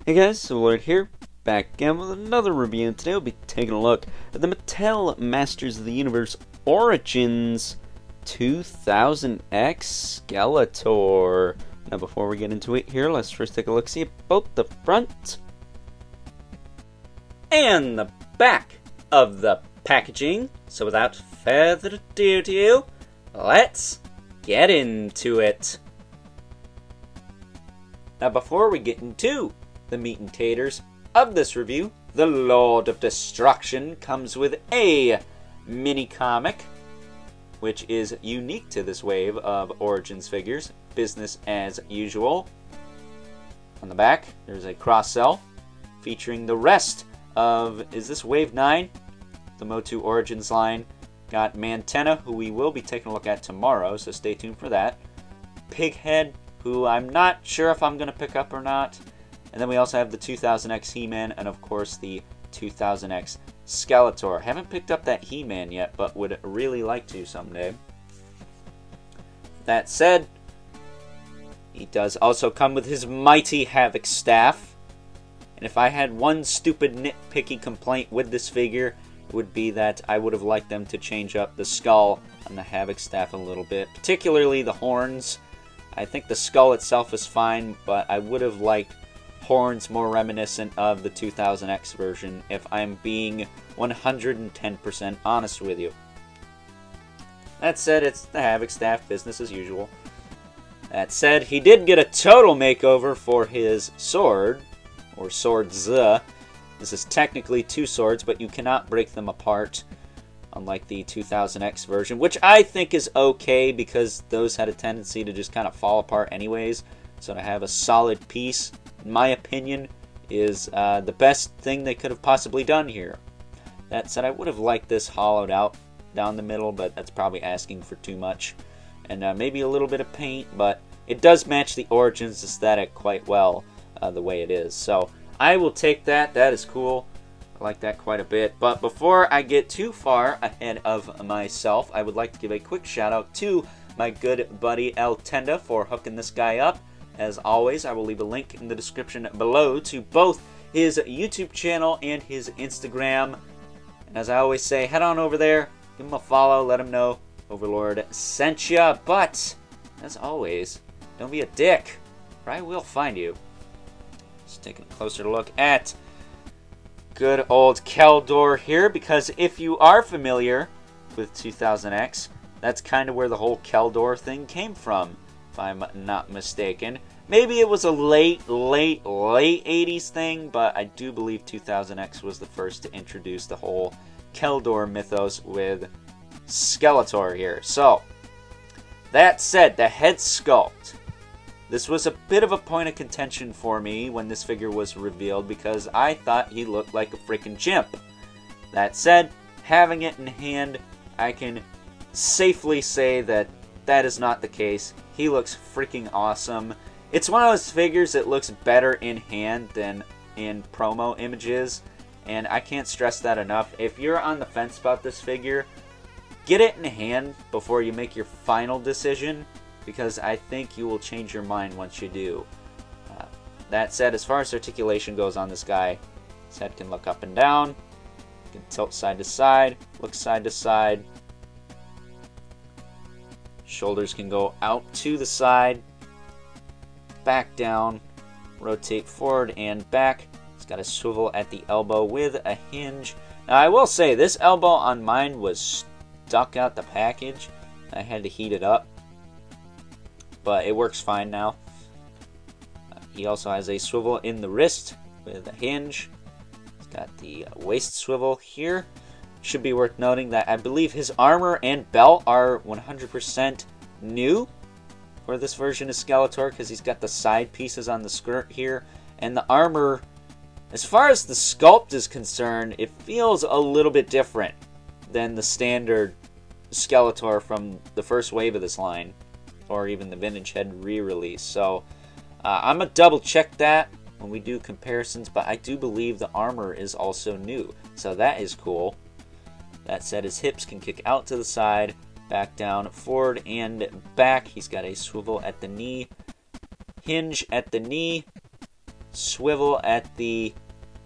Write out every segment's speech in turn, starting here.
Hey guys, so Lord here, back again with another review, and today we'll be taking a look at the Mattel Masters of the Universe Origins 2000X Skeletor. Now before we get into it here, let's first take a look-see at both the front and the back of the packaging. So without further ado, let's get into it. Now before we get into the meat and taters of this review, the Lord of Destruction comes with a mini comic, which is unique to this wave of Origins figures, business as usual. On the back, there's a cross-sell featuring the rest of, is this Wave 9? The MOTU Origins line. Got Mantenna, who we will be taking a look at tomorrow, so stay tuned for that. Pighead, who I'm not sure if I'm going to pick up or not. And then we also have the 2000X He-Man, and of course the 2000X Skeletor. Haven't picked up that He-Man yet, but would really like to someday. That said, he does also come with his mighty Havoc staff. And if I had one stupid nitpicky complaint with this figure, it would be that I would have liked them to change up the skull on the Havoc staff a little bit. Particularly the horns. I think the skull itself is fine, but I would have liked horns more reminiscent of the 2000X version, if I'm being 110% honest with you. That said, it's the Havoc staff, business as usual. That said, he did get a total makeover for his sword, or swords. This is technically two swords, but you cannot break them apart, unlike the 2000X version, which I think is okay because those had a tendency to just kind of fall apart anyways. So to have a solid piece, in my opinion, is the best thing they could have possibly done here. That said, I would have liked this hollowed out down the middle, but that's probably asking for too much. And maybe a little bit of paint, but it does match the Origins aesthetic quite well the way it is. So I will take that. That is cool. I like that quite a bit. But before I get too far ahead of myself, I would like to give a quick shout out to my good buddy Eltenda for hooking this guy up. As always, I will leave a link in the description below to both his YouTube channel and his Instagram. And as I always say, head on over there, give him a follow, let him know Overlord sent ya. But, as always, don't be a dick, or I will find you. Just taking a closer look at good old Skeletor here, because if you are familiar with 2000X, that's kind of where the whole Skeletor thing came from, if I'm not mistaken. Maybe it was a late 80s thing, but I do believe 2000X was the first to introduce the whole Skeletor mythos with Skeletor here. So, that said, the head sculpt. This was a bit of a point of contention for me when this figure was revealed because I thought he looked like a freaking chimp. That said, having it in hand, I can safely say that that is not the case. He looks freaking awesome. It's one of those figures that looks better in hand than in promo images, and I can't stress that enough. If you're on the fence about this figure, get it in hand before you make your final decision, because I think you will change your mind once you do. That said, as far as articulation goes on this guy, his head can look up and down, can tilt side to side, look side to side. Shoulders can go out to the side, back down, rotate forward and back. It's got a swivel at the elbow with a hinge. Now I will say, this elbow on mine was stuck out the package. I had to heat it up, but it works fine now. He also has a swivel in the wrist with a hinge. He's got the waist swivel here. Should be worth noting that I believe his armor and belt are 100% new for this version of Skeletor, because he's got the side pieces on the skirt here. And the armor, as far as the sculpt is concerned, it feels a little bit different than the standard Skeletor from the first wave of this line, or even the Vintage Head re-release. So I'm going to double check that when we do comparisons, but I do believe the armor is also new, so that is cool. That said, his hips can kick out to the side, back down, forward and back. He's got a swivel at the knee, hinge at the knee, swivel at the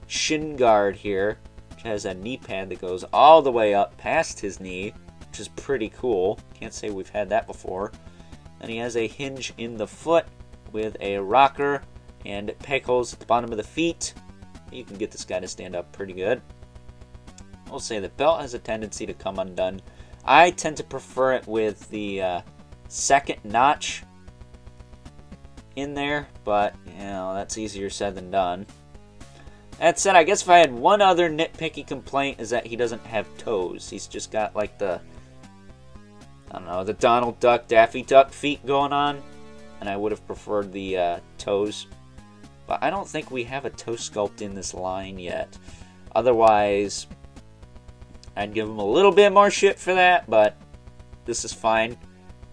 shin guard here, which has a knee pad that goes all the way up past his knee, which is pretty cool. Can't say we've had that before. And he has a hinge in the foot with a rocker and peg holes at the bottom of the feet. You can get this guy to stand up pretty good. We'll say the belt has a tendency to come undone. I tend to prefer it with the second notch in there, but you know, that's easier said than done. That said, I guess if I had one other nitpicky complaint is that he doesn't have toes. He's just got like the, I don't know, the Donald Duck, Daffy Duck feet going on, and I would have preferred the toes. But I don't think we have a toe sculpt in this line yet. Otherwise, I'd give him a little bit more shit for that, but this is fine.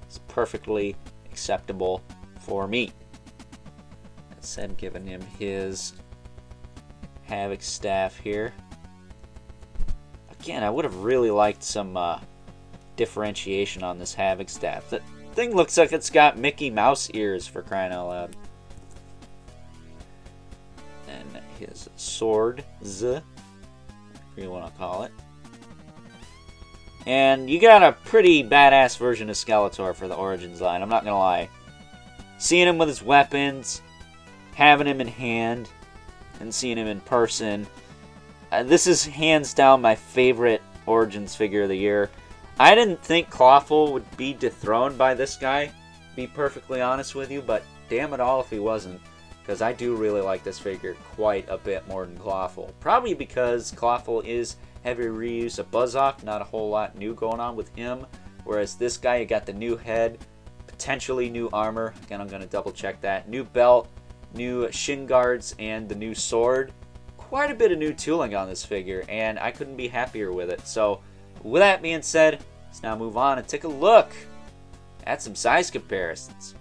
It's perfectly acceptable for me. That said, giving him his Havoc staff here. Again, I would have really liked some differentiation on this Havoc staff. The thing looks like it's got Mickey Mouse ears, for crying out loud. And his sword, whatever you want to call it. And you got a pretty badass version of Skeletor for the Origins line, I'm not gonna lie. Seeing him with his weapons, having him in hand, and seeing him in person. This is hands down my favorite Origins figure of the year. I didn't think Clawful would be dethroned by this guy, to be perfectly honest with you, but damn it all if he wasn't. Because I do really like this figure quite a bit more than Clawful. Probably because Clawful is heavy reuse of Buzz-Off, not a whole lot new going on with him. Whereas this guy, you got the new head, potentially new armor. Again, I'm going to double check that. New belt, new shin guards, and the new sword. Quite a bit of new tooling on this figure, and I couldn't be happier with it. So, with that being said, let's now move on and take a look at some size comparisons.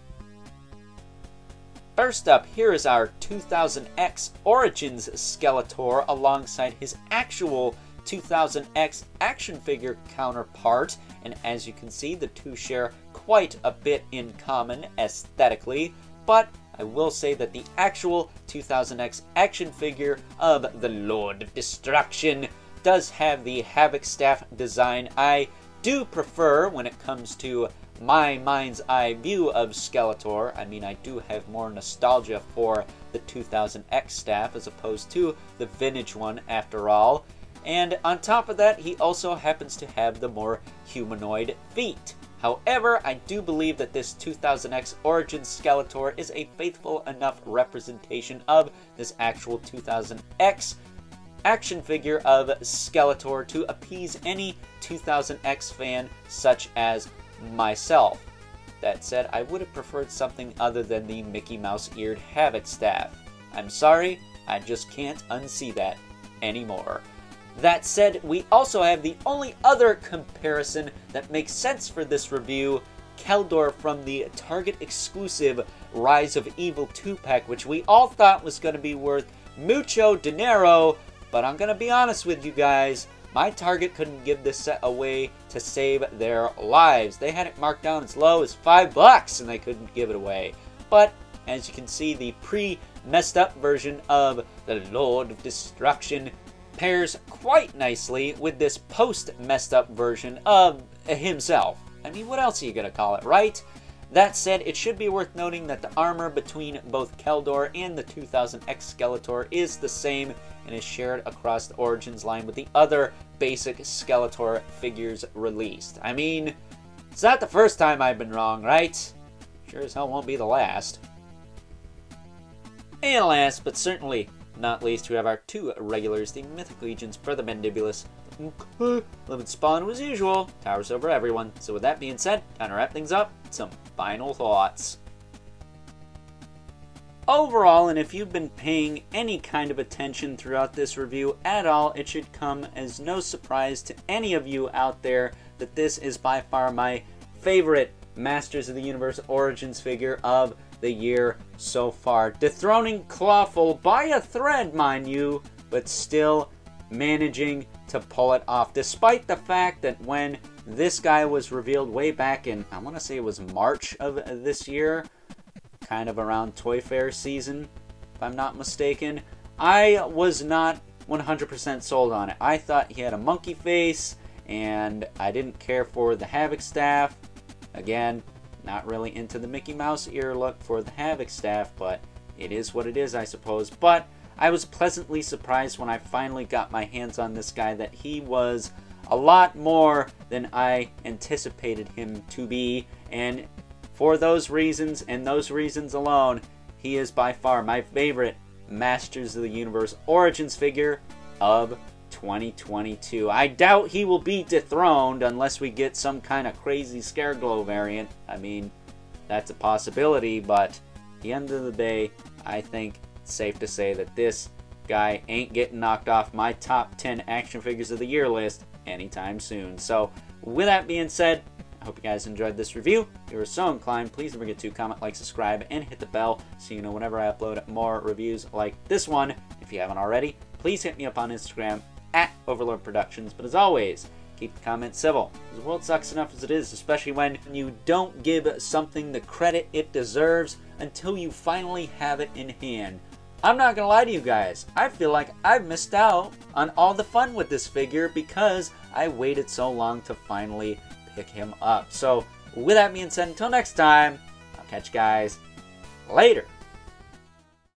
First up, here is our 2000X Origins Skeletor alongside his actual 2000X action figure counterpart, and as you can see, the two share quite a bit in common aesthetically, but I will say that the actual 2000X action figure of the Lord of Destruction does have the Havoc staff design I do prefer when it comes to my mind's eye view of Skeletor. I mean, I do have more nostalgia for the 2000X staff as opposed to the vintage one after all. And on top of that, he also happens to have the more humanoid feet. However, I do believe that this 2000X Origins Skeletor is a faithful enough representation of this actual 2000X action figure of Skeletor to appease any 2000X fan such as myself. That said, I would have preferred something other than the Mickey Mouse eared Havoc staff. I'm sorry, I just can't unsee that anymore. That said, we also have the only other comparison that makes sense for this review, Keldor from the Target exclusive Rise of Evil 2-pack, which we all thought was going to be worth mucho dinero, but I'm going to be honest with you guys, my Target couldn't give this set away to save their lives. They had it marked down as low as $5 and they couldn't give it away. But as you can see, the pre-messed up version of the Lord of Destruction pairs quite nicely with this post-messed up version of himself. I mean, what else are you going to call it, right? That said, it should be worth noting that the armor between both Keldor and the 2000X Skeletor is the same and is shared across the Origins line with the other basic Skeletor figures released. I mean, it's not the first time I've been wrong, right? Sure as hell won't be the last. And last, but certainly not least, we have our two regulars, the Mythic Legions, Brother Mandibulus, Limit Spawn as usual, towers over everyone. So with that being said, time to wrap things up, some final thoughts. Overall, and if you've been paying any kind of attention throughout this review at all, it should come as no surprise to any of you out there that this is by far my favorite Masters of the Universe Origins figure of the year so far. Dethroning Clawful by a thread, mind you, but still managing to pull it off. Despite the fact that when this guy was revealed way back in, I want to say it was March of this year, kind of around Toy Fair season, if I'm not mistaken. I was not 100% sold on it. I thought he had a monkey face, and I didn't care for the Havoc staff. Again, not really into the Mickey Mouse ear look for the Havoc staff, but it is what it is, I suppose. But I was pleasantly surprised when I finally got my hands on this guy that he was a lot more than I anticipated him to be, and for those reasons and those reasons alone, he is by far my favorite Masters of the Universe Origins figure of 2022. I doubt he will be dethroned unless we get some kind of crazy Scareglow variant. I mean, that's a possibility, but at the end of the day, I think it's safe to say that this guy ain't getting knocked off my top 10 action figures of the year list anytime soon. So, with that being said, I hope you guys enjoyed this review. If you were so inclined, please don't forget to comment, like, subscribe, and hit the bell so you know whenever I upload more reviews like this one. If you haven't already, please hit me up on Instagram at Overlord Productions. But as always, keep the comments civil. The world sucks enough as it is, especially when you don't give something the credit it deserves until you finally have it in hand. I'm not gonna lie to you guys, I feel like I've missed out on all the fun with this figure because I waited so long to finally pick him up. So, with that being said, until next time, I'll catch you guys later.